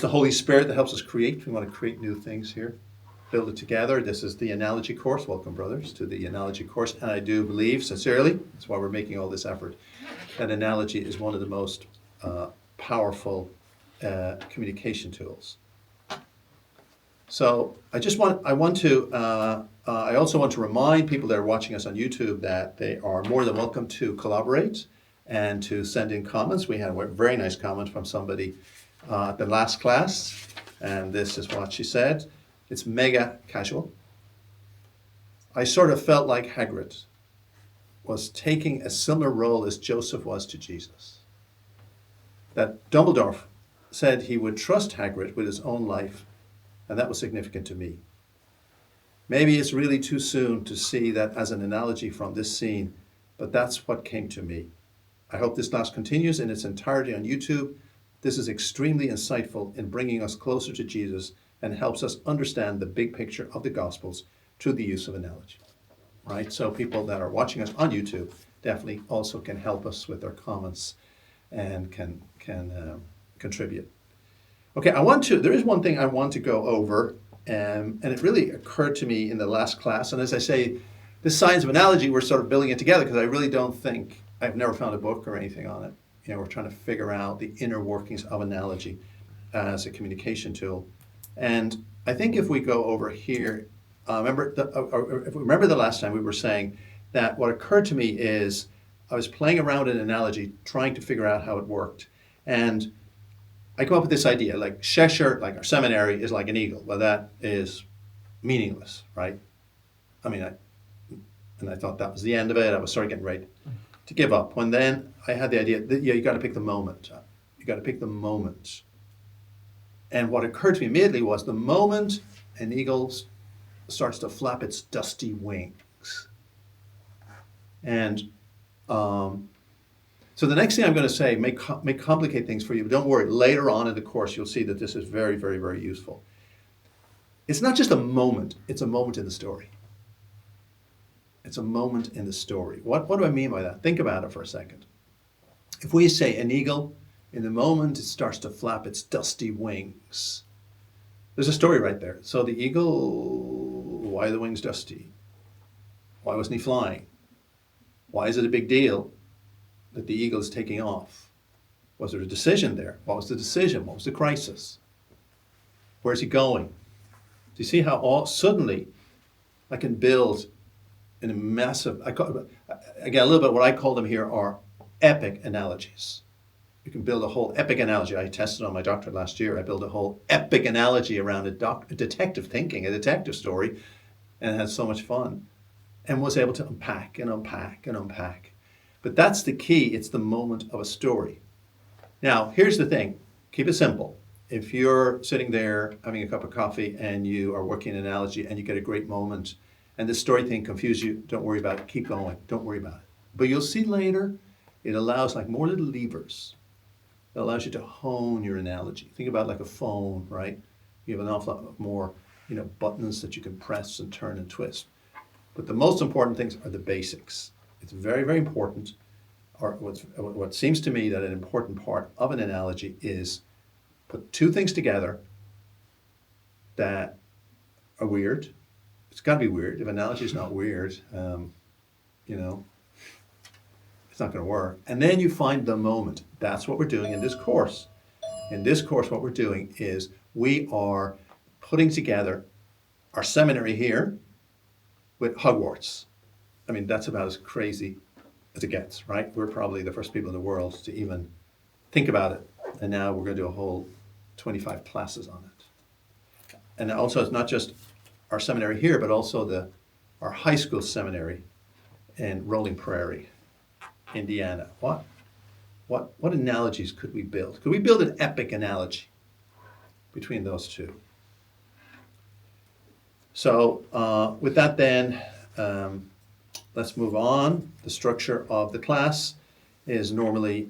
the Holy Spirit that helps us create. We want to create new things here, build it together. This is the analogy course. Welcome, brothers, to the analogy course. And I do believe, sincerely, that's why we're making all this effort, that analogy is one of the most powerful communication tools. So I also want to remind people that are watching us on YouTube that they are more than welcome to collaborate and to send in comments. We had a very nice comment from somebody at the last class, and this is what she said. It's mega casual. I sort of felt like Hagrid was taking a similar role as Joseph was to Jesus. That Dumbledore said he would trust Hagrid with his own life, and that was significant to me. Maybe it's really too soon to see that as an analogy from this scene, but that's what came to me. I hope this class continues in its entirety on YouTube. This is extremely insightful in bringing us closer to Jesus and helps us understand the big picture of the Gospels through the use of analogy. Right? So people that are watching us on YouTube definitely also can help us with their comments and can contribute. Okay, there is one thing I want to go over, and it really occurred to me in the last class. And as I say, this science of analogy, we're sort of building it together because I really don't think, I've never found a book or anything on it. You know, we're trying to figure out the inner workings of analogy as a communication tool. And I think if we go over here, if we remember the last time we were saying that what occurred to me is I was playing around an analogy, trying to figure out how it worked. And I come up with this idea, like Cheshire, like our seminary, is like an eagle. Well, that is meaningless, right? I mean, I thought that was the end of it. I was sort of getting ready to give up. When then I had the idea that, you got to pick the moment. You got to pick the moment. And what occurred to me immediately was the moment an eagle starts to flap its dusty wings. And so the next thing I'm going to say may complicate things for you, but don't worry. Later on in the course, you'll see that this is very, very, very useful. It's not just a moment. It's a moment in the story. It's a moment in the story. What do I mean by that? Think about it for a second. If we say an eagle, in the moment it starts to flap its dusty wings, there's a story right there. So the eagle, why are the wings dusty? Why wasn't he flying? Why is it a big deal that the eagle is taking off? Was there a decision there? What was the decision? What was the crisis? Where's he going? Do you see how suddenly I can build in a massive, again, a little bit what I call them here are epic analogies. You can build a whole epic analogy. I tested on my doctorate last year. I built a whole epic analogy around a detective thinking, a detective story, and had so much fun and was able to unpack and unpack and unpack. But that's the key. It's the moment of a story. Now, here's the thing. Keep it simple. If you're sitting there having a cup of coffee and you are working an analogy and you get a great moment and the story thing confuses you, don't worry about it. Keep going. Don't worry about it. But you'll see later, it allows like more little levers. It allows you to hone your analogy. Think about like a phone, right? You have an awful lot more, buttons that you can press and turn and twist. But the most important things are the basics. It's very, very important. Or what seems to me that an important part of an analogy is put two things together that are weird. It's got to be weird. If analogy is not weird, it's not going to work. And then you find the moment. That's what we're doing in this course. In this course, what we're doing is we are putting together our seminary here with Hogwarts. I mean, that's about as crazy as it gets, right? We're probably the first people in the world to even think about it. And now we're going to do a whole 25 classes on it. And also, it's not just our seminary here, but also our high school seminary in Rolling Prairie, Indiana. What analogies could we build? Could we build an epic analogy between those two? So with that then, let's move on. The structure of the class is normally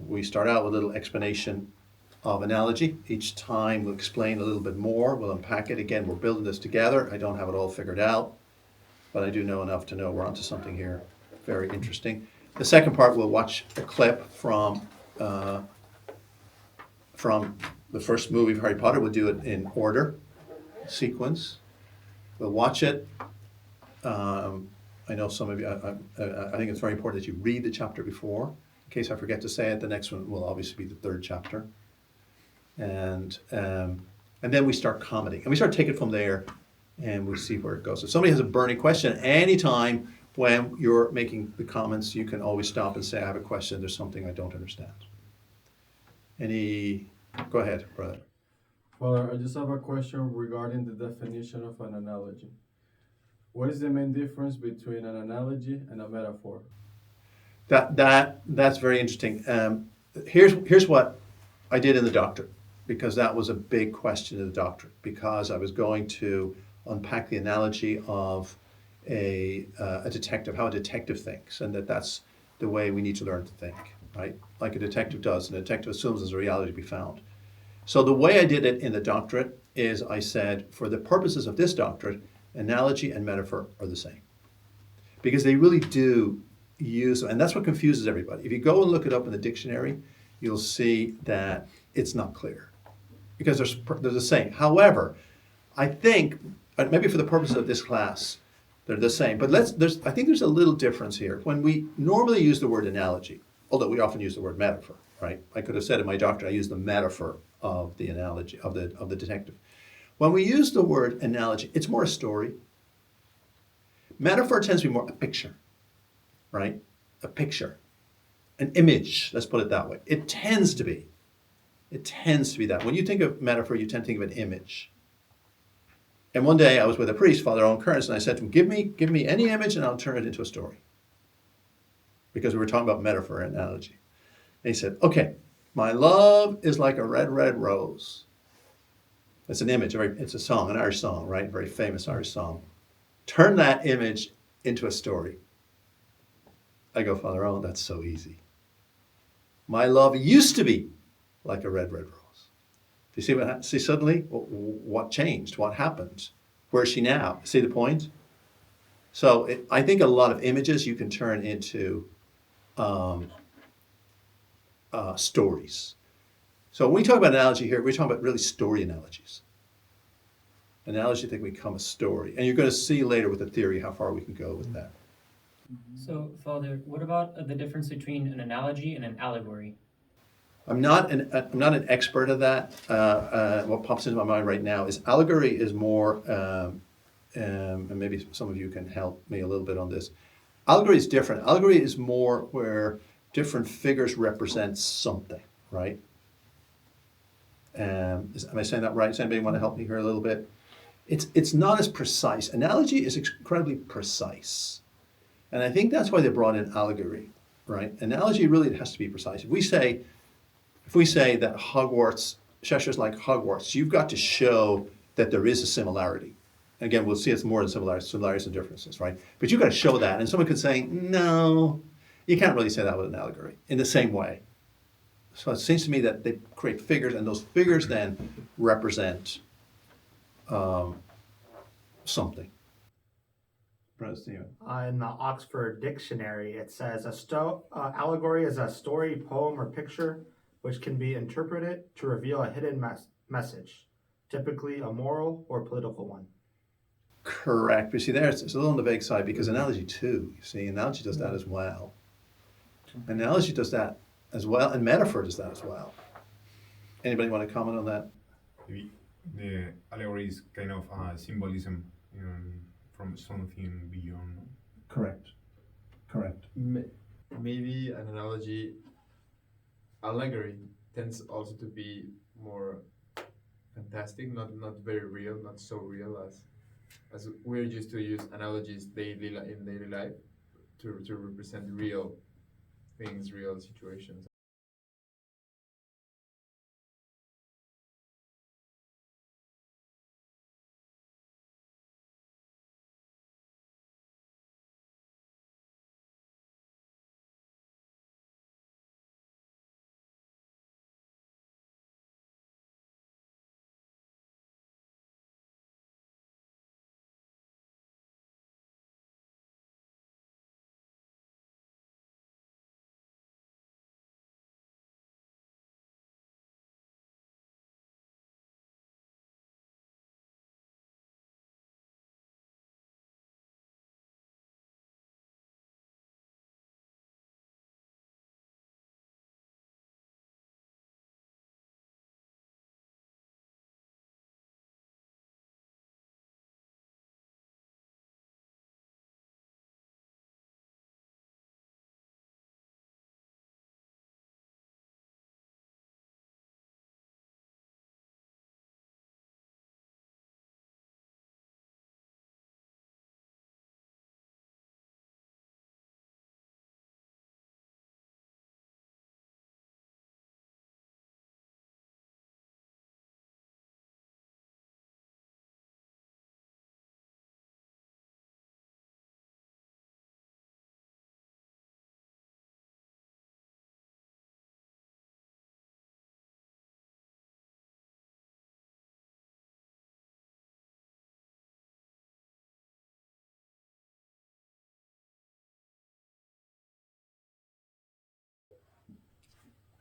we start out with a little explanation of analogy. Each time we'll explain a little bit more. We'll unpack it. Again, we're building this together. I don't have it all figured out, but I do know enough to know we're onto something here very interesting. The second part, we'll watch a clip from the first movie of Harry Potter, we'll do it in order, sequence. We'll watch it. I know some of you, I think it's very important that you read the chapter before. In case I forget to say it, the next one will obviously be the third chapter. And then we start commenting. And we start taking it from there, and we see where it goes. If somebody has a burning question, anytime when you're making the comments, you can always stop and say, I have a question, there's something I don't understand. Go ahead, brother. Father, I just have a question regarding the definition of an analogy. What is the main difference between an analogy and a metaphor? That's very interesting. Here's what I did in the doctorate, because that was a big question in the doctorate, because I was going to unpack the analogy of a detective, how a detective thinks, and that's the way we need to learn to think, right? Like a detective does, and a detective assumes there's a reality to be found. So the way I did it in the doctorate is I said, for the purposes of this doctorate, analogy and metaphor are the same. Because they really do use them, and that's what confuses everybody. If you go and look it up in the dictionary, you'll see that it's not clear, because they're the same. However, I think, maybe for the purposes of this class, they're the same. But I think there's a little difference here. When we normally use the word analogy, although we often use the word metaphor, right? I could have said in my doctorate, I use the metaphor of the analogy, of the detective. When we use the word analogy, it's more a story. Metaphor tends to be more a picture, right? A picture, an image, let's put it that way. It tends to be that. When you think of metaphor, you tend to think of an image. And one day I was with a priest, Father Owen Kearns, and I said to him, give me any image and I'll turn it into a story. Because we were talking about metaphor and analogy. And he said, okay, my love is like a red, red rose. It's an image, it's a song, an Irish song, right? Very famous Irish song. Turn that image into a story. I go, Father Owen, that's so easy. My love used to be like a red, red rose. Do you see what happened? See suddenly what changed? What happened? Where is she now? See the point? So I think a lot of images you can turn into stories. So when we talk about analogy here, we're talking about really story analogies. Analogy can become a story. And you're going to see later with the theory how far we can go with that. So, Father, what about the difference between an analogy and an allegory? I'm not an expert at that. What pops into my mind right now is allegory is more, and maybe some of you can help me a little bit on this. Allegory is different. Allegory is more where different figures represent something, right? Am I saying that right? Does anybody want to help me here a little bit? It's not as precise. Analogy is incredibly precise. And I think that's why they brought in allegory, right? Analogy really has to be precise. If we say that Hogwarts, Cheshire's like Hogwarts, you've got to show that there is a similarity. Again, we'll see it's more than similarities and differences, right? But you've got to show that. And someone could say, no, you can't really say that with an allegory in the same way. So it seems to me that they create figures, and those figures then represent something. Brother Stephen. In the Oxford Dictionary, it says allegory is a story, poem, or picture which can be interpreted to reveal a hidden message, typically a moral or political one. Correct. But see, there it's a little on the vague side, because analogy too. You see, analogy does that as well. Analogy does that as well, and metaphor does that as well. Anybody want to comment on that? Maybe the allegory is kind of symbolism from something beyond. Correct. Maybe an allegory tends also to be more fantastic, not very real, not so real as we're used to use analogies in daily life to represent real things, real situations.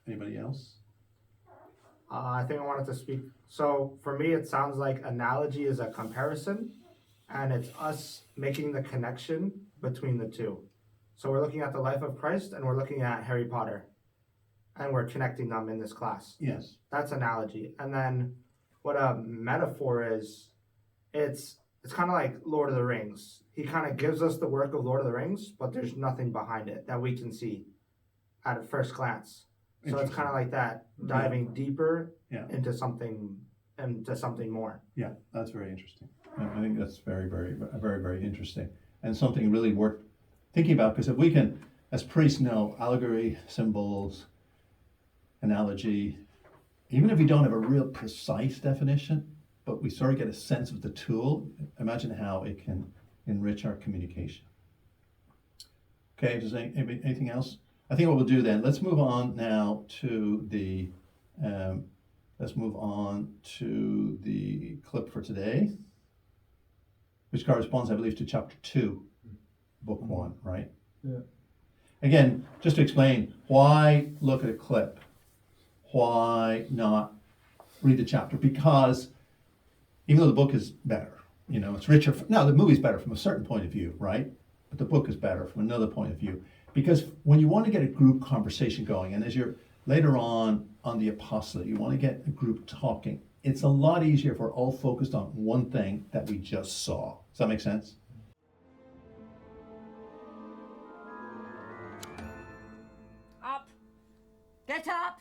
Anybody else? I think I wanted to speak. So for me, it sounds like analogy is a comparison, and it's us making the connection between the two. So we're looking at the life of Christ, and we're looking at Harry Potter, and we're connecting them in this class. Yes. That's analogy. And then what a metaphor is, it's kind of like Lord of the Rings. He kind of gives us the work of Lord of the Rings, but there's nothing behind it that we can see at a first glance. So it's kind of like that, diving deeper into something more. Yeah, that's very interesting. I think that's very, very interesting, and something really worth thinking about, because if we can, as priests, know allegory, symbols, analogy, even if we don't have a real precise definition, but we sort of get a sense of the tool, imagine how it can enrich our communication. Okay, does anything else? I think what we'll do then, let's move on now to the clip for today, which corresponds, I believe, to chapter 2, book 1, right? Yeah. Again, just to explain, why look at a clip? Why not read the chapter? Because even though the book is better, it's richer. Now, the movie's better from a certain point of view, right? But the book is better from another point of view. Because when you want to get a group conversation going, and as you're later on the apostolate, you want to get a group talking, it's a lot easier if we're all focused on one thing that we just saw. Does that make sense? Up! Get up!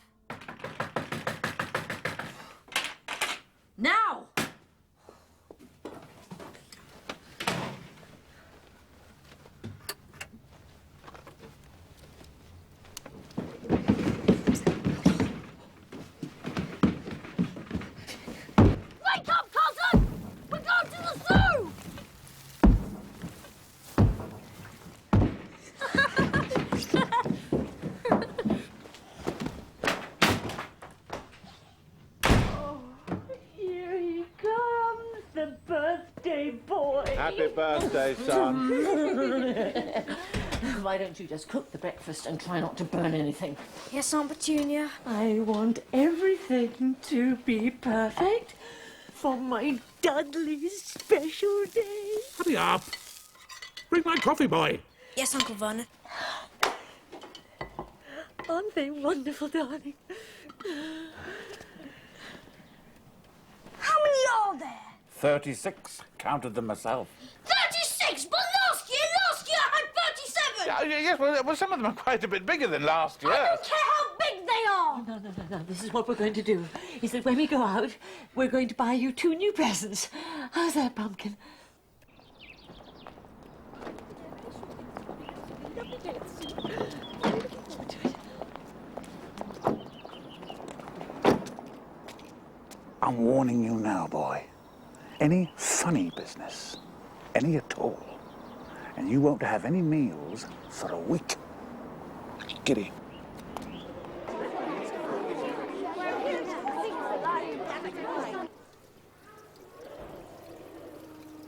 Now! Wake up, cousin! We're going to the zoo! Here he comes, the birthday boy. Happy birthday, son. Why don't you just cook the breakfast and try not to burn anything? Yes, Aunt Petunia. I want everything to be perfect for my Dudley's special day. Hurry up. Bring my coffee, boy. Yes, Uncle Vernon. Aren't they wonderful, darling? How many are there? 36. Counted them myself. 36! But last year I had 37! Yes, well, some of them are quite a bit bigger than last year. I don't care how big they are! No. This is what we're going to do. Is that when we go out, we're going to buy you 2 new presents. How's that, Pumpkin? I'm warning you now, boy. Any funny business, any at all, and you won't have any meals for a week. Giddy.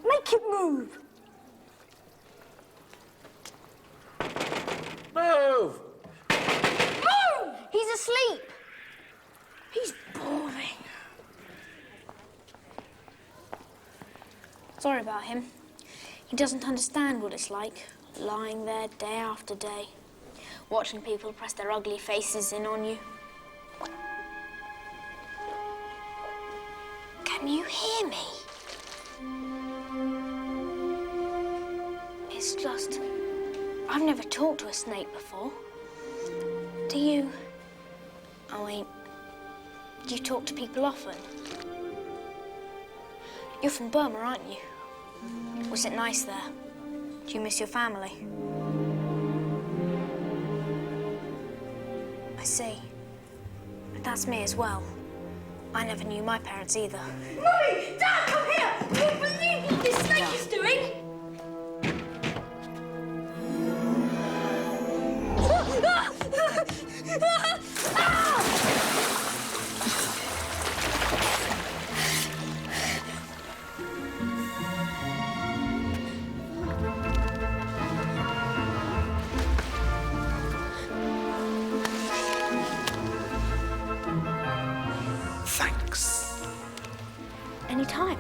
Make it move! Move! Move! He's asleep! He's boring. Sorry about him. He doesn't understand what it's like, lying there day after day, watching people press their ugly faces in on you. Can you hear me? It's just, I've never talked to a snake before. Do you? Do you talk to people often? You're from Burma, aren't you? Was it nice there? Do you miss your family? I see. But that's me as well. I never knew my parents either. Mummy! Dad, come here! You won't believe what this snake is doing! time.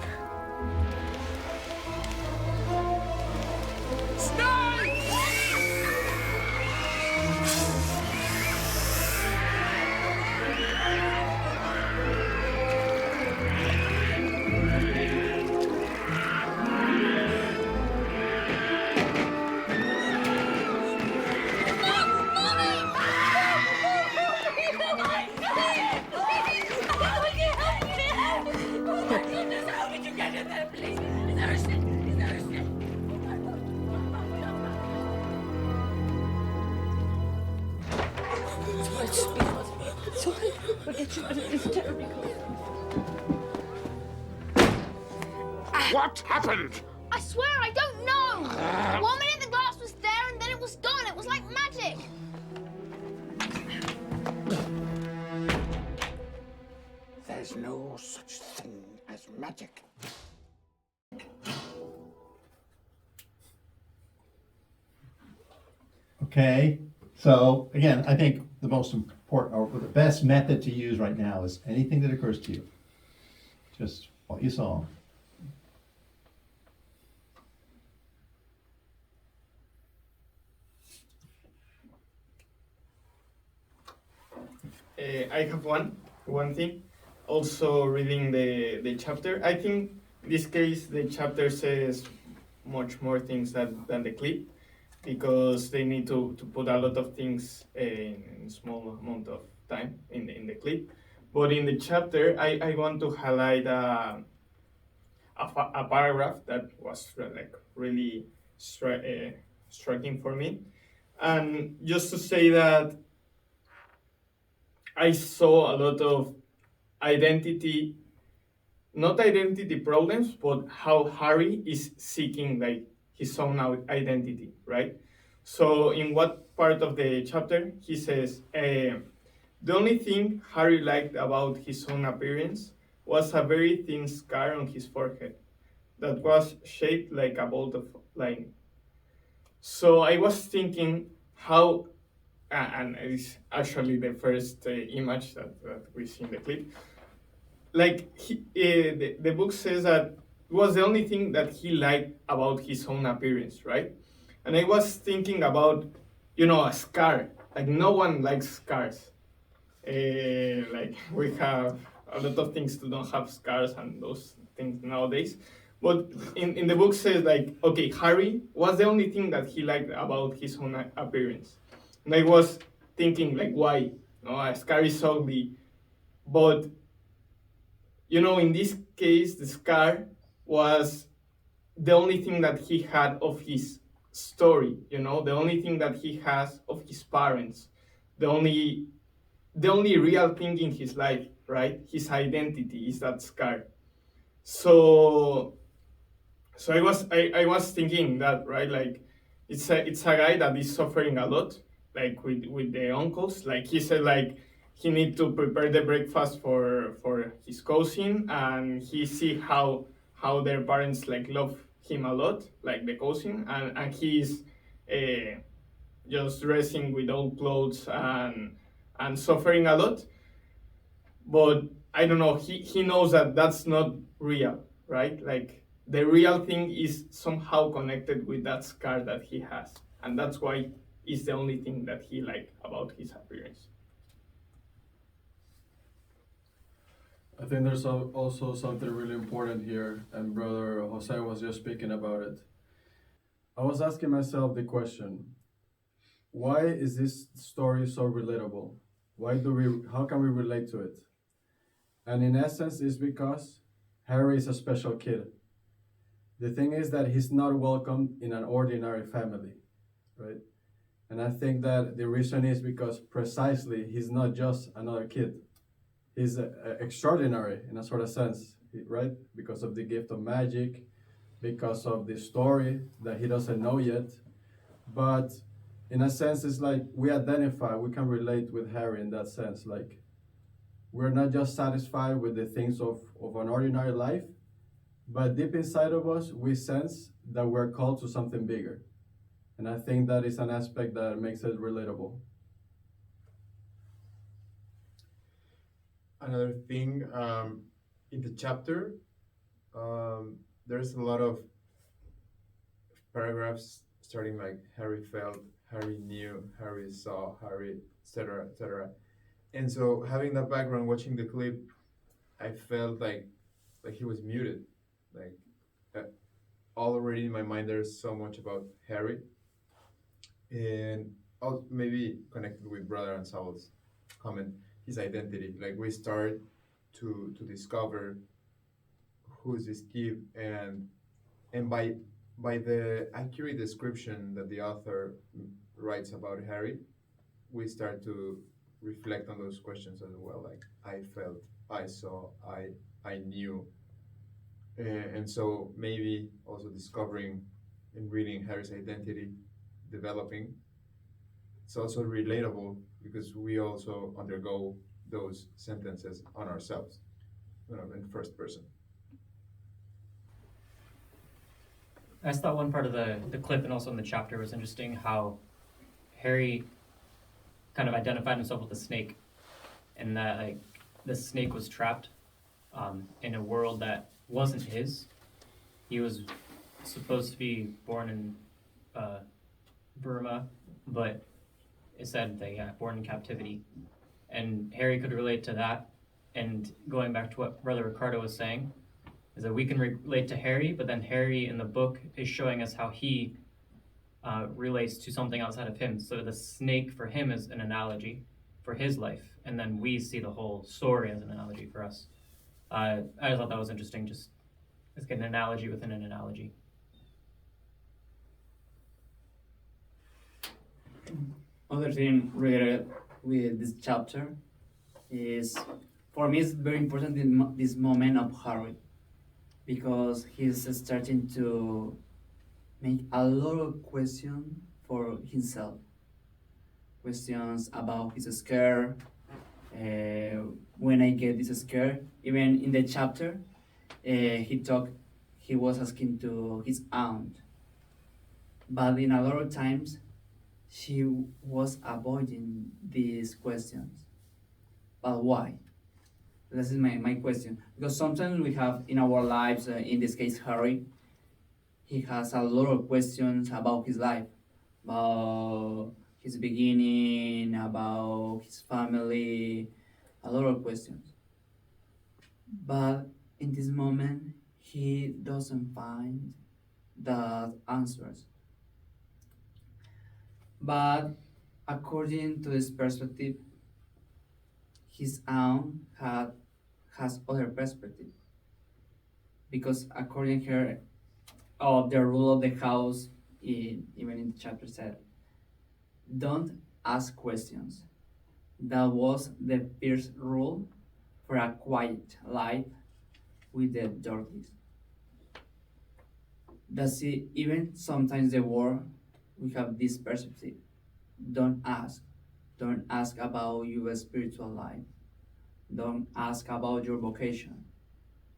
How did you get in there, please? Is there a shit? Is there a shit? It's all right. We'll get you out of this terribly cold. What happened? I swear I don't know. 1 minute the glass was there and then it was gone. It was like magic. There's no such thing as magic. Okay, so again, I think the most important, or the best method to use right now is anything that occurs to you. Just what you saw. I have one thing. Also reading the chapter. I think in this case the chapter says much more things than the clip, because they need to put a lot of things in small amount of time in the clip. But in the chapter, I want to highlight a paragraph that was like really striking for me. And just to say that I saw a lot of not identity problems, but how Harry is seeking like his own identity, right? So in what part of the chapter he says, the only thing Harry liked about his own appearance was a very thin scar on his forehead that was shaped like a bolt of lightning. So I was thinking how, and it's actually the first image that we see in the clip, like the book says that it was the only thing that he liked about his own appearance, right? And I was thinking about, a scar. Like no one likes scars. Like we have a lot of things to don't have scars and those things nowadays. But in the book says like, okay, Harry was the only thing that he liked about his own appearance. And I was thinking like, why? A scar is ugly. But, in this case, the scar was the only thing that he had of his story, the only thing that he has of his parents, the only real thing in his life, right? His identity is that scar. So I was thinking that, right? Like it's a guy that is suffering a lot, like with the uncles. Like he said, like he need to prepare the breakfast for his cousin, and he see how their parents like love him a lot, like the cousin, and he's just dressing with old clothes and suffering a lot. But I don't know, he knows that that's not real, right? Like the real thing is somehow connected with that scar that he has, and that's why it's the only thing that he liked about his appearance. I think there's also something really important here, and Brother Jose was just speaking about it. I was asking myself the question, why is this story so relatable? How can we relate to it? And in essence, it's because Harry is a special kid. The thing is that he's not welcomed in an ordinary family, right? And I think that the reason is because precisely he's not just another kid. He's extraordinary in a sort of sense, right? Because of the gift of magic, because of the story that he doesn't know yet. But in a sense, it's like we can relate with Harry in that sense. Like we're not just satisfied with the things of an ordinary life, but deep inside of us, we sense that we're called to something bigger. And I think that is an aspect that makes it relatable. Another thing in the chapter, There's a lot of paragraphs starting like Harry felt, Harry knew, Harry saw, Harry, etc., etc. And so having that background, watching the clip, I felt like he was muted. Like uh, already in my mind, there's so much about Harry, and maybe connected with Brother and Saul's comment, his identity. Like we start to discover who's this kid, and by the accurate description that the author writes about Harry, we start to reflect on those questions as well. Like I felt, I saw, I knew, and so maybe also discovering and reading Harry's identity, developing. It's also relatable because we also undergo those sentences on ourselves, in first person. I just thought one part of the clip and also in the chapter was interesting how Harry kind of identified himself with the snake, and that like the snake was trapped in a world that wasn't his. He was supposed to be born in Burma, but it said that born in captivity, and Harry could relate to that. And going back to what Brother Ricardo was saying, is that we can relate to Harry, but then Harry in the book is showing us how he relates to something outside of him. So the snake for him is an analogy for his life, and then we see the whole story as an analogy for us. I thought that was interesting, just it's an analogy within an analogy. Other thing related with this chapter is, for me, it's very important in this moment of Harry, because he's starting to make a lot of questions for himself. Questions about his scare, when I get this scare. Even in the chapter, he was asking to his aunt, but in a lot of times, she was avoiding these questions. But why? This is my question. Because sometimes we have in our lives, in this case Harry, he has a lot of questions about his life, about his beginning, about his family, a lot of questions. But in this moment, he doesn't find the answers. But according to this perspective, his aunt has other perspective. Because according to her, the rule of the house, even in the chapter said, don't ask questions. That was the first rule for a quiet life with the Dorothy's. That's it. Even sometimes the world, we have this perspective. Don't ask. Don't ask about your spiritual life. Don't ask about your vocation.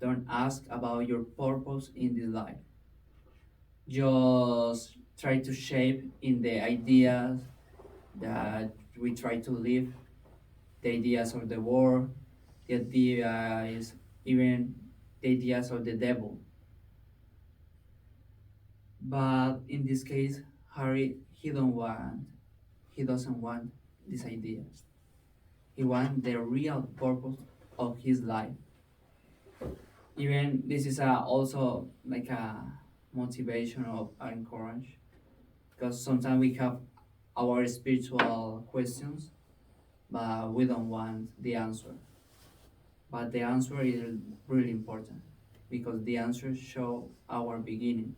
Don't ask about your purpose in this life. Just try to shape in the ideas that we try to live, the ideas of the world, the ideas, even the ideas of the devil. But in this case, Harry, he doesn't want these ideas. He wants the real purpose of his life. Even this is also like a motivation of encourage, because sometimes we have our spiritual questions, but we don't want the answer. But the answer is really important, because the answers show our beginning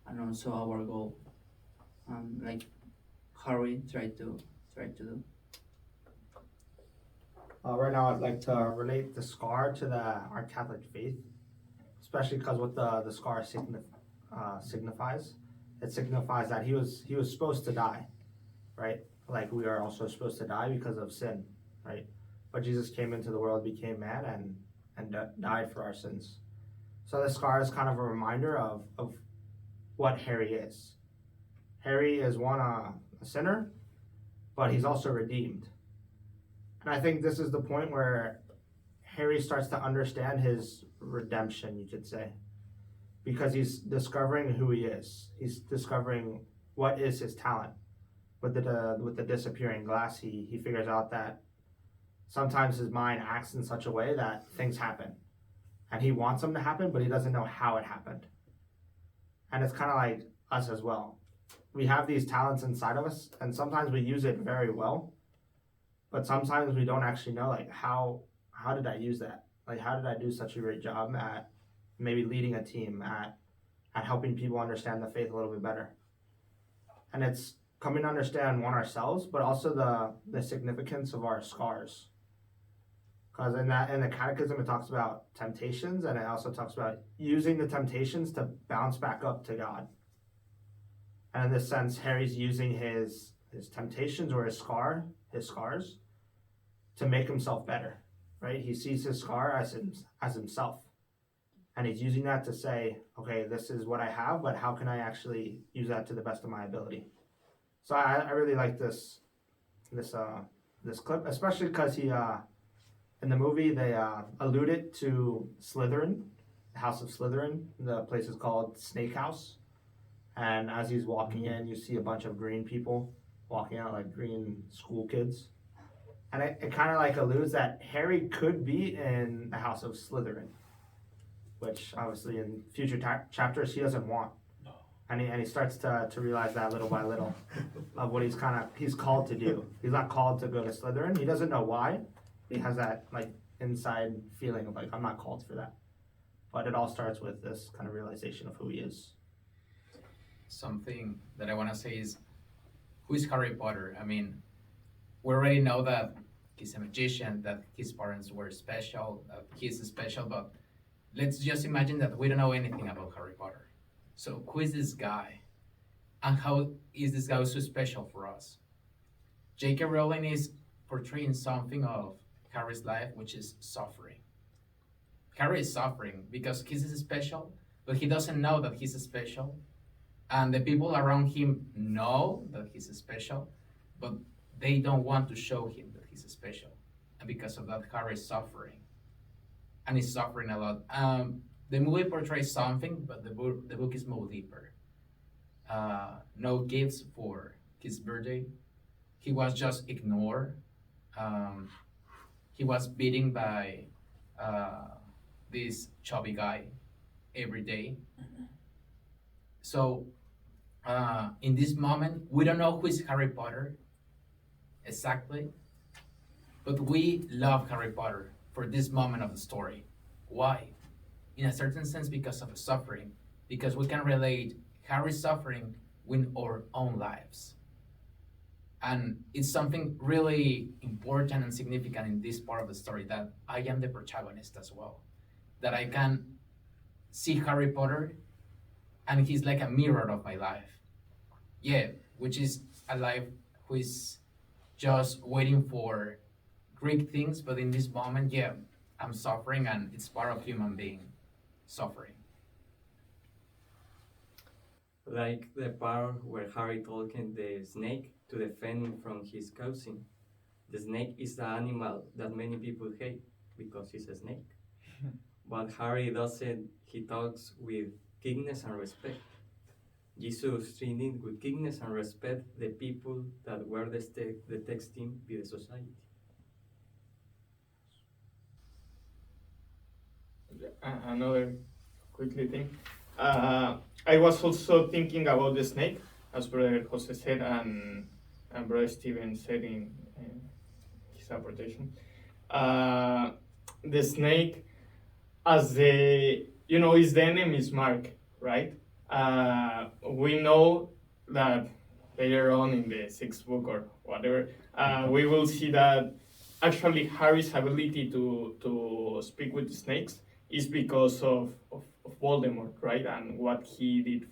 and also our goal. Like Harry tried to do. Right now, I'd like to relate the scar to our Catholic faith, especially because what the scar signifies. It signifies that he was supposed to die, right? Like we are also supposed to die because of sin, right? But Jesus came into the world, became man, and died for our sins. So the scar is kind of a reminder of what Harry is. Harry is a sinner, but he's also redeemed. And I think this is the point where Harry starts to understand his redemption, you could say. because he's discovering who he is. He's discovering what is his talent. With the disappearing glass, he figures out that sometimes his mind acts in such a way that things happen, and he wants them to happen, but he doesn't know how it happened. And it's kind of like us as well. We have these talents inside of us, and sometimes we use it very well, but sometimes we don't actually know, like, how did I use that? Like, how did I do such a great job at maybe leading a team, at helping people understand the faith a little bit better? And it's coming to understand, one, ourselves, but also the significance of our scars. Because in the catechism, it talks about temptations, and it also talks about using the temptations to bounce back up to God. And in this sense, Harry's using his temptations or his scars to make himself better, right? He sees his scar as himself. And he's using that to say, okay, this is what I have, but how can I actually use that to the best of my ability? So I really like this clip, especially because he in the movie they alluded to Slytherin, the House of Slytherin. The place is called Snake House, and as he's walking in, you see a bunch of green people walking out, like green school kids, and it kind of like alludes that Harry could be in the House of Slytherin, which obviously in future chapters he doesn't want. And he starts to realize that little by little of what he's called to do. He's not called to go to Slytherin. He doesn't know why. He has that like inside feeling of like, I'm not called for that. But it all starts with this kind of realization of who he is. Something that I want to say is, who is Harry Potter? I mean, we already know that he's a magician, that his parents were special, that he's special, but let's just imagine that we don't know anything about Harry Potter. So who is this guy? And how is this guy so special for us? J.K. Rowling is portraying something of Harry's life, which is suffering. Harry is suffering because he's special, but he doesn't know that he's special. And the people around him know that he's special, but they don't want to show him that he's special. And because of that, Harry is suffering. And he's suffering a lot. The movie portrays something, but the book is more deeper. No gifts for his birthday. He was just ignored. He was beaten by this chubby guy every day. So in this moment, we don't know who is Harry Potter exactly, but we love Harry Potter for this moment of the story. Why? In a certain sense, because of the suffering, because we can relate Harry's suffering with our own lives. And it's something really important and significant in this part of the story, that I am the protagonist as well. That I can see Harry Potter and he's like a mirror of my life. Yeah, which is a life who is just waiting for great things, but in this moment, yeah, I'm suffering, and it's part of human being suffering. Like the part where Harry told the snake to defend him from his cousin. The snake is the animal that many people hate because he's a snake. But Harry doesn't. He talks with kindness and respect. Jesus treated with kindness and respect the people that were the texting with the society. Another quickly thing. I was also thinking about the snake, as Brother Jose said, and Brother Steven said in his apportation. The snake, as is the enemy's mark, right? We know that later on in the 6th book or whatever, we will see that actually Harry's ability to speak with the snakes is because of Voldemort, right? And what he did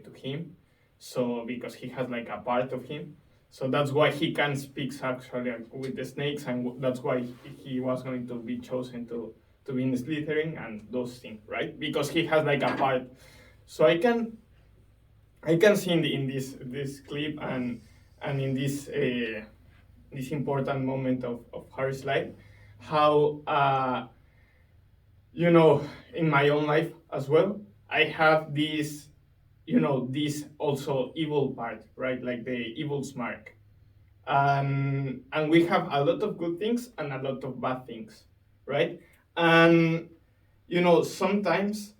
to him. So because he has like a part of him. So that's why he can speak actually with the snakes, and that's why he was going to be chosen to be in Slytherin and those things, right? Because he has like a part. So I can see in this clip and in this important moment of Harry's life, how in my own life as well, I have this, this also evil part, right? Like the evil's mark. And we have a lot of good things and a lot of bad things, right? And sometimes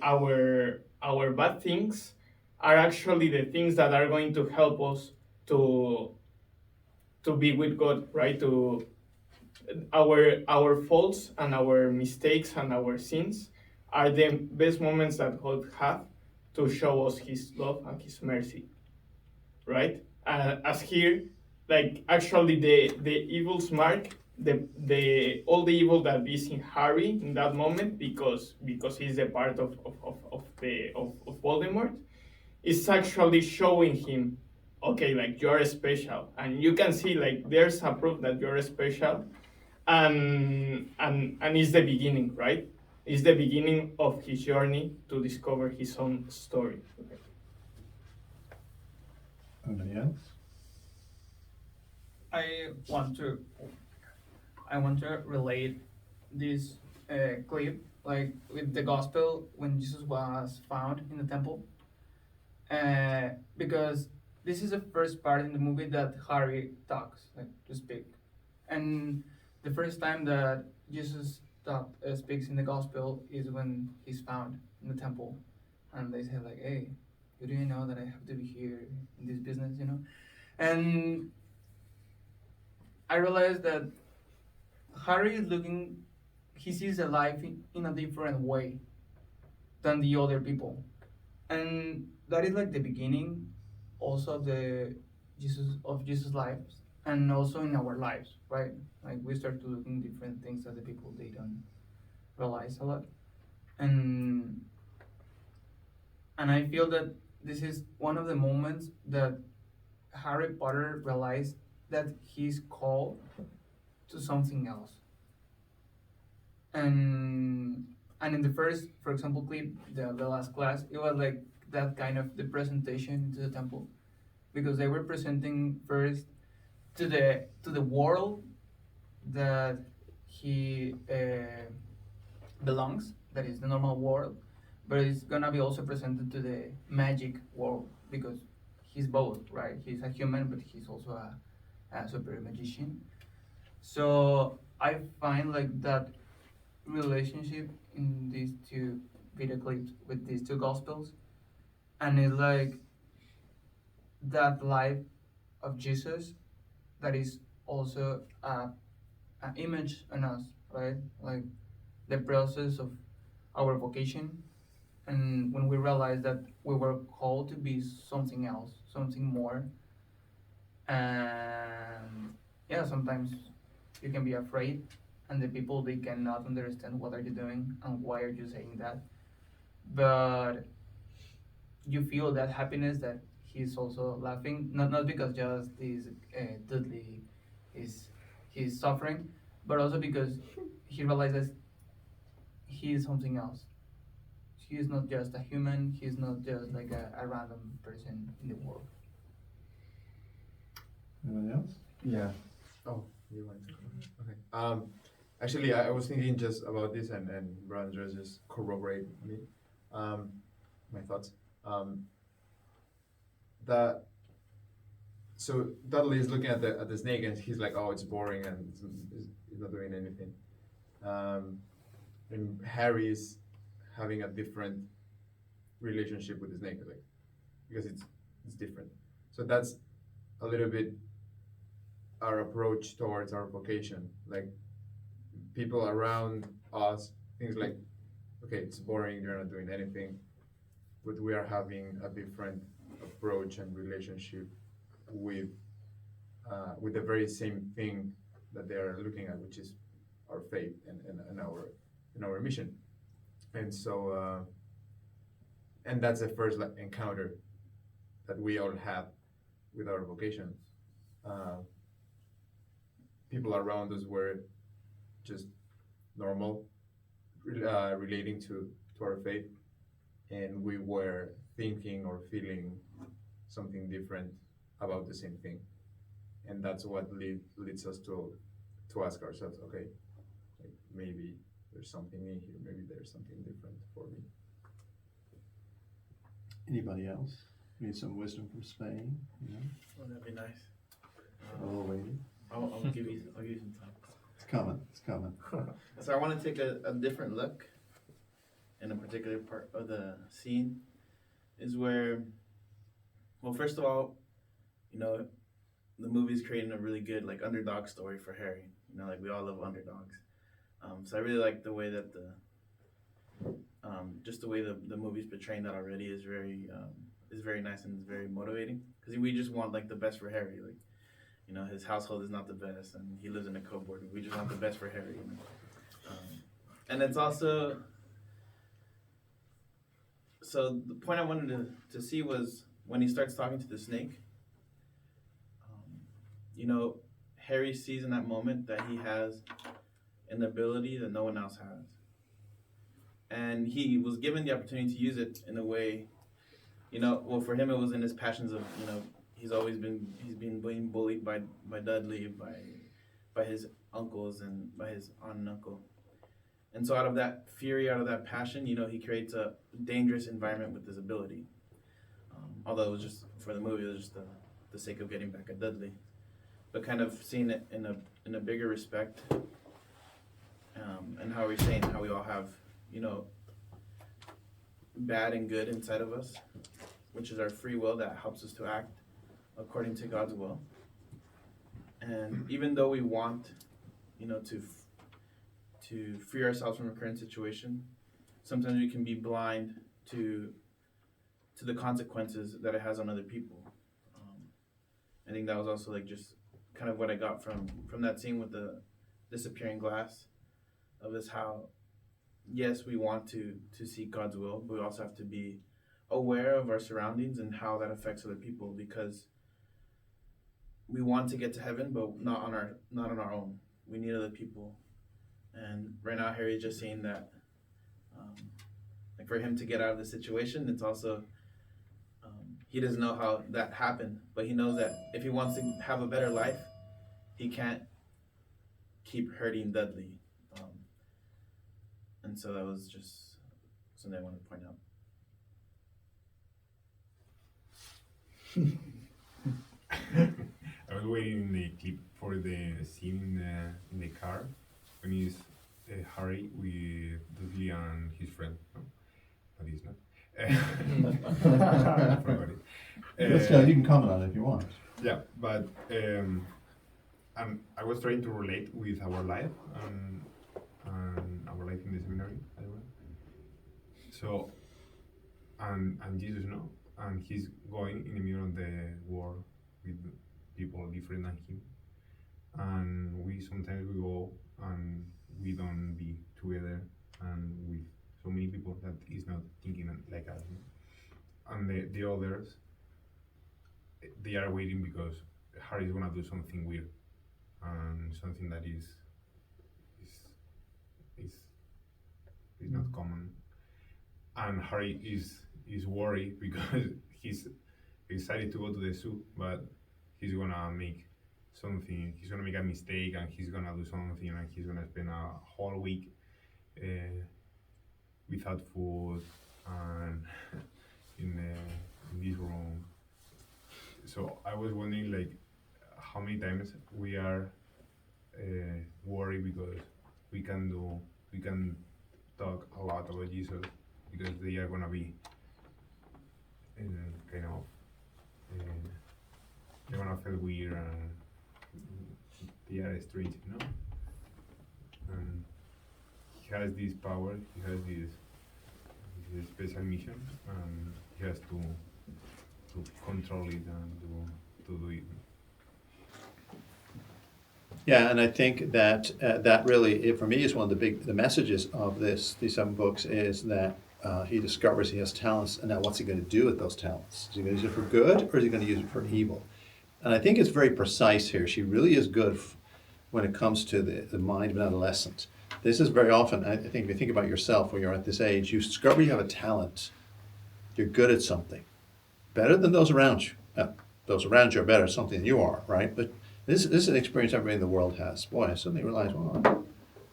our bad things are actually the things that are going to help us to be with God, right? To our faults and our mistakes and our sins are the best moments that God have to show us His love and His mercy, right? As here, like actually the evil's mark, the all the evil that is in Harry in that moment, because he's a part of Voldemort, is actually showing him, okay, like you're special, and you can see like there's a proof that you're special, and it's the beginning, right? It's the beginning of his journey to discover his own story. Okay. Anybody else? I want to relate this clip like with the gospel when Jesus was found in the temple, because this is the first part in the movie that Harry talks, like to speak, and the first time that Jesus speaks in the gospel is when he's found in the temple, and they say like, "Hey, you didn't know that I have to be here in this business, you know?" And I realized that Harry is looking, he sees a life in a different way than the other people. And that is like the beginning also of Jesus' lives, and also in our lives, right? Like we start to look in different things that the people they don't realize a lot. And I feel that this is one of the moments that Harry Potter realized that he's called to something else. And in the first, for example, clip, the last class, it was like that kind of the presentation to the temple, because they were presenting first to the world that he belongs, that is the normal world, but it's gonna be also presented to the magic world, because he's both, right? He's a human, but he's also a super magician. So I find like that relationship in these two video clips with these two gospels, and it's like that life of Jesus that is also an image on us, right? Like the process of our vocation, and when we realize that we were called to be something else, something more. And yeah, sometimes you can be afraid, and the people they cannot understand what are you doing and why are you saying that, but you feel that happiness that he's also laughing, not because just this Dudley is he's suffering, but also because he realizes he is something else. He is not just a human, he's not just like a random person in the world. Anyone else? Yeah. Oh, you want to comment? Okay. Actually, I was thinking just about this, and Brother Andres just corroborate me, my thoughts. That so Dudley is looking at the snake, and he's like, "Oh, it's boring, and it's not doing anything." And Harry is having a different relationship with the snake, like because it's different. So that's a little bit our approach towards our vocation. Like people around us, things like, okay, it's boring, you're not doing anything, but we are having a different approach and relationship with the very same thing that they are looking at, which is our faith and our mission. And so and that's the first encounter that we all have with our vocation. People around us were just normal, relating to our faith, and we were thinking or feeling something different about the same thing, and that's what leads us to ask ourselves, okay, like maybe there's something in here, maybe there's something different for me. Anybody else? Need some wisdom from Spain? You know? Oh, that'd be nice. Oh, waiting. I'll give you some time. It's coming. It's coming. So I want to take a different look in a particular part of the scene. Is where, well, first of all, you know, the movie's creating a really good like underdog story for Harry. You know, like we all love underdogs. So I really like the way that just the way the movie's portraying that already is very nice and is very motivating, because we just want like the best for Harry. Like, you know, his household is not the best and he lives in a cupboard. We just want the best for Harry. You know? And it's also, so the point I wanted to see was when he starts talking to the snake. You know, Harry sees in that moment that he has an ability that no one else has. And he was given the opportunity to use it in a way, you know, well, for him it was in his passions of, you know, he's been being bullied by Dudley, by his uncles and by his aunt and uncle. And so out of that fury, out of that passion, you know, he creates a dangerous environment with his ability. Although it was just, for the movie, it was just the sake of getting back at Dudley. But kind of seeing it in a bigger respect, and how we're saying how we all have, you know, bad and good inside of us, which is our free will that helps us to act according to God's will. And even though we want, you know, to free ourselves from a current situation, sometimes we can be blind to the consequences that it has on other people. I think that was also like just kind of what I got from that scene with the disappearing glass, of this how, yes, we want to seek God's will, but we also have to be aware of our surroundings and how that affects other people, because we want to get to heaven, but not on our own. We need other people. And right now, Harry is just saying that, like for him to get out of the situation, it's also, he doesn't know how that happened, but he knows that if he wants to have a better life, he can't keep hurting Dudley. And so that was just something I wanted to point out. I was waiting in the clip for the scene in the car when he's Harry with Dudley and his friend. No? But he's not. I forgot it. You can comment on it if you want. Yeah, but I was trying to relate with our life and our life in the seminary as well. So, and Jesus knows, and he's going in the middle of the war with people different than him, and we sometimes we go and we don't be together and with so many people that is not thinking like us, and the others, they are waiting because Harry is gonna do something weird and something that is not common, and Harry is worried because he's excited to go to the zoo, but he's gonna make a mistake and he's gonna do something and he's gonna spend a whole week without food and in this room. So I was wondering, like, how many times we are worried because we can talk a lot about Jesus because they are gonna be kind of they're gonna feel weird and they are strange, you know. And he has this power, he has this special mission, and he has to control it and to do it. Yeah, and I think that that really, for me, is one of the messages of these 7 books is that he discovers he has talents, and now what's he going to do with those talents? Is he going to use it for good, or is he going to use it for evil? And I think it's very precise here. She really is good when it comes to the mind of an adolescent. This is very often, I think, if you think about yourself when you're at this age, you discover you have a talent. You're good at something, better than those around you. Now, those around you are better at something than you are, right? But this is an experience everybody in the world has. Boy, I suddenly realized, well,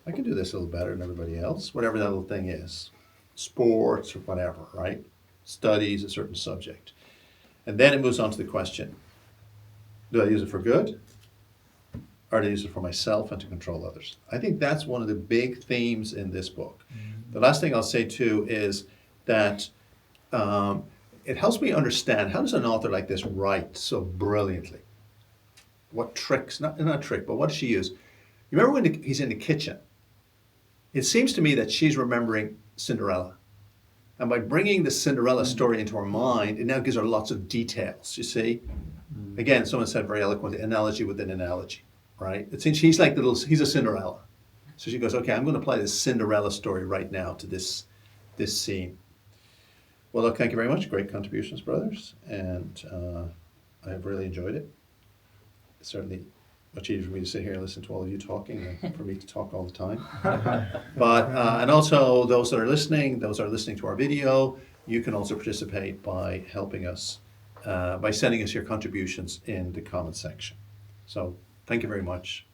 I can do this a little better than everybody else, whatever that little thing is. Sports or whatever, right? studies a certain subject. And then it moves on to the question, do I use it for good? Or do I use it for myself and to control others? I think that's one of the big themes in this book. The last thing I'll say too is that it helps me understand, how does an author like this write so brilliantly? What tricks, not a trick, but what does she use? You remember when he's in the kitchen? It seems to me that she's remembering Cinderella. And by bringing the Cinderella story into her mind, it now gives her lots of details, you see? Again, someone said very eloquently, analogy within analogy, right? It seems he's like he's a Cinderella. So she goes, okay, I'm going to apply this Cinderella story right now to this scene. Well, look, thank you very much. Great contributions, brothers. And I have really enjoyed it. It's certainly much easier for me to sit here and listen to all of you talking than for me to talk all the time. But, and also those that are listening to our video, you can also participate by helping us, by sending us your contributions in the comment section. So thank you very much.